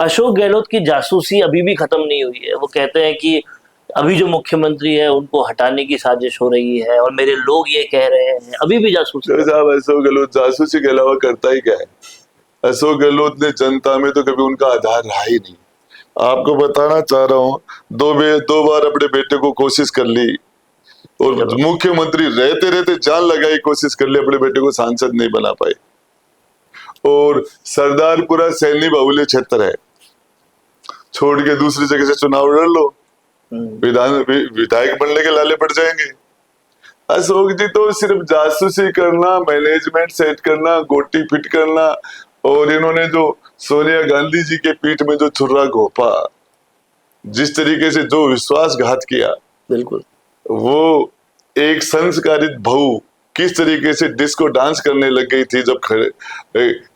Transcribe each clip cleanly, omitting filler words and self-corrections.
अशोक गहलोत की जासूसी अभी भी खत्म नहीं हुई है। वो कहते हैं कि अभी जो मुख्यमंत्री है उनको हटाने की साजिश हो रही है और मेरे लोग ये कह रहे हैं, अभी भी जासूसी। साहब अशोक गहलोत जासूसी के अलावा करता ही क्या है? अशोक गहलोत ने जनता में तो कभी उनका आधार रहा ही नहीं। आपको बताना चाह रहा हूँ, दो बार अपने बेटे को कोशिश कर ली और मुख्यमंत्री रहते रहते जान लगाई, कोशिश कर ली, अपने बेटे को सांसद नहीं बना पाए। और सरदारपुरा सैनी बाहुल्य क्षेत्र है, छोड़ के दूसरी जगह से चुनाव लड़ लो, विधायक बनने के लाले पड़ जाएंगे। अशोक जी तो सिर्फ जासूसी करना, मैनेजमेंट सेट करना, गोटी फिट करना, और इन्होंने जो सोनिया गांधी जी के पीठ में जो छुरा घोपा, जिस तरीके से जो विश्वासघात किया, बिल्कुल वो एक संस्कारित बहू किस तरीके से डिस्को डांस करने लग गई थी जब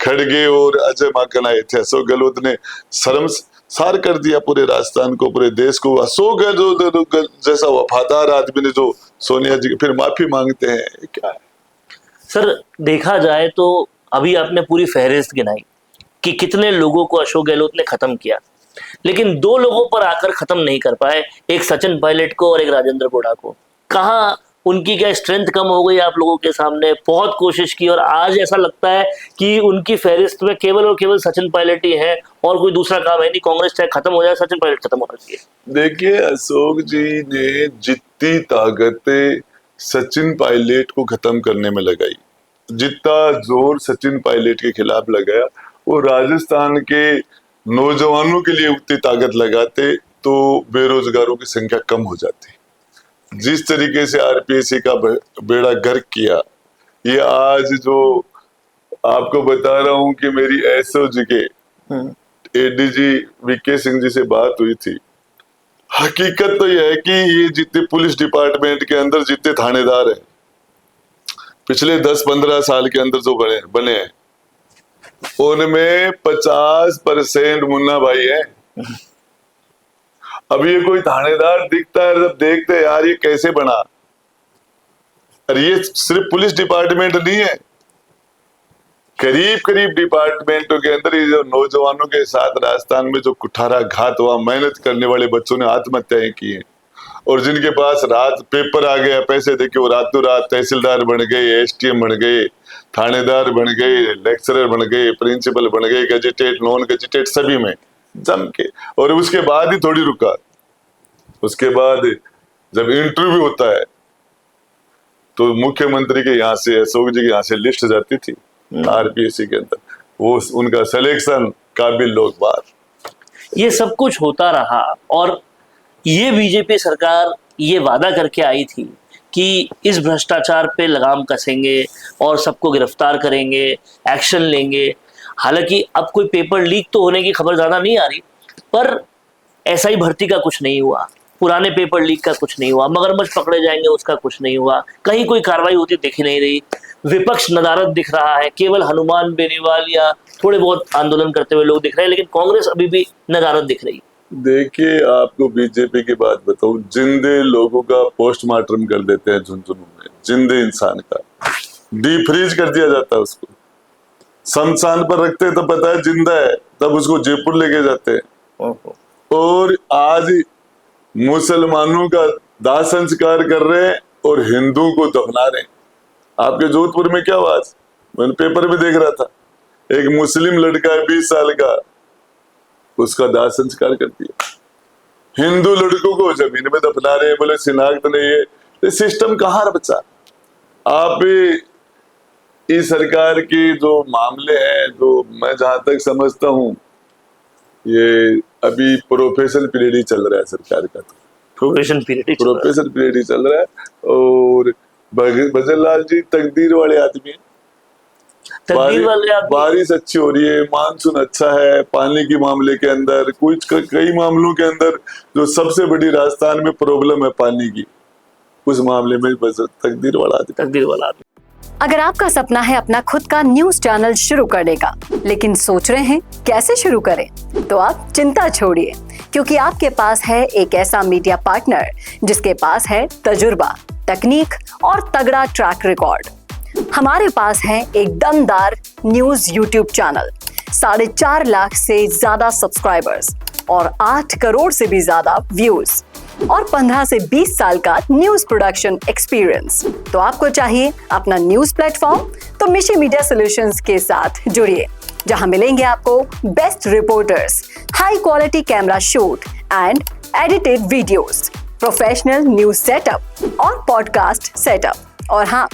खड़गे और अजय माकन आए थे। अशोक गहलोत ने शर्मसार कर दिया पूरे राजस्थान को, पूरे देश को। अशोक गहलोत जैसा वफादार आदमी ने जो सोनिया जी फिर माफी मांगते हैं, क्या है? सर देखा जाए तो अभी आपने पूरी फहरिस्त गिनाई कि कितने लोगों को अशोक गहलोत ने खत्म किया, लेकिन दो लोगों पर आकर खत्म नहीं कर पाए, एक सचिन पायलट को और एक राजेंद्र गोड़ा को। कहाँ उनकी क्या स्ट्रेंथ कम हो गई आप लोगों के सामने? बहुत कोशिश की और आज ऐसा लगता है कि उनकी फहरिस्त में केवल और केवल सचिन पायलट ही है और कोई दूसरा काम है नहीं। कांग्रेस चाहे खत्म हो जाए, सचिन पायलट खत्म होना चाहिए। देखिए, अशोक जी ने जितनी ताकतें सचिन पायलट को खत्म करने में लगाई, जितना जोर सचिन पायलट के खिलाफ लगाया, वो राजस्थान के नौजवानों के लिए उतनी ताकत लगाते तो बेरोजगारों की संख्या कम हो जाती। जिस तरीके से आरपीएससी का बेड़ा गर्क किया, ये आज जो आपको बता रहा हूं कि मेरी एसओजी के एडीजी वीके सिंह जी से बात हुई थी, हकीकत तो यह है कि ये जितने पुलिस डिपार्टमेंट के अंदर जितने थानेदार हैं, पिछले 10-15 साल के अंदर जो बने हैं, उनमें 50% मुन्ना भाई है। अब ये कोई थानेदार दिखता है, जब देखते हैं यार ये कैसे बना। और ये सिर्फ पुलिस डिपार्टमेंट नहीं है, करीब करीब डिपार्टमेंटों के अंदर ये जो नौजवानों के साथ राजस्थान में जो कुठारा घात हुआ, मेहनत करने वाले बच्चों ने आत्महत्याएं की हैं, और जिनके पास रात पेपर आ गया, पैसे देके वो रातों रात तहसीलदार बन गए, एसटीएम बन गए, थानेदार बन गए, लेक्चरर बन गए, प्रिंसिपल बन गए, गजेटेड, नॉन गजेटेड, सभी में जम के। और उसके बाद ही थोड़ी रुका, उसके बाद जब इंटरव्यू होता है तो मुख्यमंत्री के यहाँ से, अशोक जी के यहाँ से लिस्ट जाती थी आरपीएससी के अंदर, वो उनका सिलेक्शन, काबिल लोग बाहर। ये सब कुछ होता रहा और ये बीजेपी सरकार ये वादा करके आई थी कि इस भ्रष्टाचार पे लगाम कसेंगे और सबको गिरफ्तार करेंगे, एक्शन लेंगे। हालांकि अब कोई पेपर लीक तो होने की खबर ज्यादा नहीं आ रही, पर एसआई भर्ती का कुछ नहीं हुआ, पुराने पेपर लीक का कुछ नहीं हुआ, मगरमच्छ पकड़े जाएंगे उसका कुछ नहीं हुआ, कहीं कोई कार्रवाई होती दिख नहीं रही। विपक्ष नदारद दिख रहा है, केवल हनुमान बेनीवाल या थोड़े बहुत आंदोलन करते हुए लोग दिख रहे हैं, लेकिन कांग्रेस अभी भी नदारद दिख रही है। देखिए, आपको बीजेपी की बात बताऊं, जिंदे लोगों का पोस्टमार्टम कर देते हैं झुंझुनू में, जिंदे इंसान का डीप फ्रीज कर दिया जाता है, उसको शमशान पर रखते हैं तो पता है जिंदा है, तब उसको जयपुर लेके जाते हैं। और आज मुसलमानों का दाह संस्कार कर रहे हैं और हिंदुओं को दफना रहे हैं। आपके जोधपुर में क्या हुआ, मैंने पेपर में देख रहा था, एक मुस्लिम लड़का है 20 साल का, उसका दाह संस्कार कर दिया। हिंदू लड़कों को जमीन में दफना रहे हैं, बोले शिनाख्त नहीं है। ये सिस्टम कहाँ बचा? आप इस सरकार की जो मामले हैं, जो मैं जहां तक समझता हूं, ये अभी प्रोफेशनल पीरियड ही चल रहा है सरकार का, तो प्रोफेशनल पीरियड ही चल रहा है। और भजन लाल जी तकदीर वाले आदमी हैं, बारिश अच्छी हो रही है, मानसून अच्छा है, पानी के मामले के अंदर कुछ कई मामलों के अंदर जो सबसे बड़ी राजस्थान में प्रॉब्लम है पानी की, उस मामले में तकदीर वाला आदमी। अगर आपका सपना है अपना खुद का न्यूज चैनल शुरू करने का, लेकिन सोच रहे हैं कैसे शुरू करें, तो आप चिंता छोड़िए, क्योंकि आपके पास है एक ऐसा मीडिया पार्टनर जिसके पास है तजुर्बा, तकनीक और तगड़ा ट्रैक रिकॉर्ड। हमारे पास है एक दमदार न्यूज यूट्यूब चैनल 4.5 लाख से ज्यादा सब्सक्राइबर्स और 8 करोड़ से भी ज्यादा व्यूज और 15 से 20 साल का न्यूज प्रोडक्शन एक्सपीरियंस। तो आपको चाहिए अपना न्यूज प्लेटफॉर्म, तो मिशी मीडिया सॉल्यूशंस के साथ जुड़िए, जहां मिलेंगे आपको best reporters, high quality camera shoot and edited videos, professional news setup और पॉडकास्ट सेटअप। और हाँ,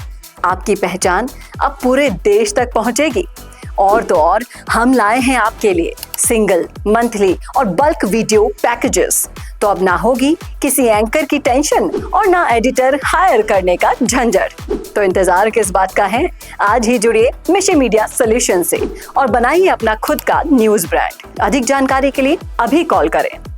आपकी पहचान अब पूरे देश तक पहुंचेगी। और तो और, हम लाए हैं आपके लिए सिंगल, मंथली और बल्क वीडियो पैकेजेस। तो अब ना होगी किसी एंकर की टेंशन और ना एडिटर हायर करने का झंझट। तो इंतजार किस बात का है? आज ही जुड़िए मिशी मीडिया सॉल्यूशन से और बनाइए अपना खुद का न्यूज ब्रांड। अधिक जानकारी के लिए अभी कॉल करें।